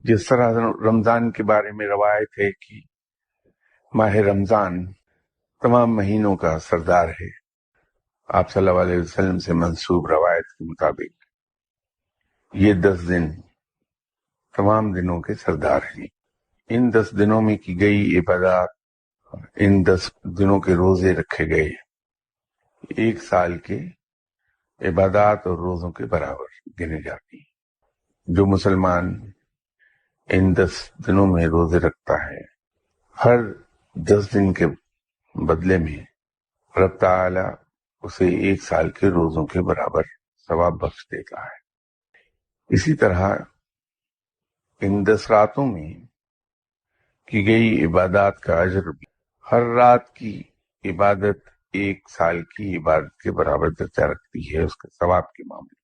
जिस तरह रमजान के बारे में रवायत है कि माह रमजान तमाम महीनों का सरदार है, आप सल्लल्लाहु अलैहि वसल्लम से मंसूब रवायत के मुताबिक ये 10 दिन तमाम दिनों के सरदार हैं। इन 10 दिनों में की गई इबादत, इन 10 दिनों के रोजे रखे गए एक साल के इबादत और रोजों के बराबर गिने जाती हैं। जो मुसलमान इन 10 दिनों में रोजे रखता है, हर 10 दिन के बदले में रब ताला उसे एक साल के रोजों के बराबर सवाब बख्श देता है। इसी तरह इन 10 रातों में की गई इबादत का अजर भी, हर रात की इबादत एक साल की इबादत के बराबर दर्जा रखती है उसके सवाब के मामले।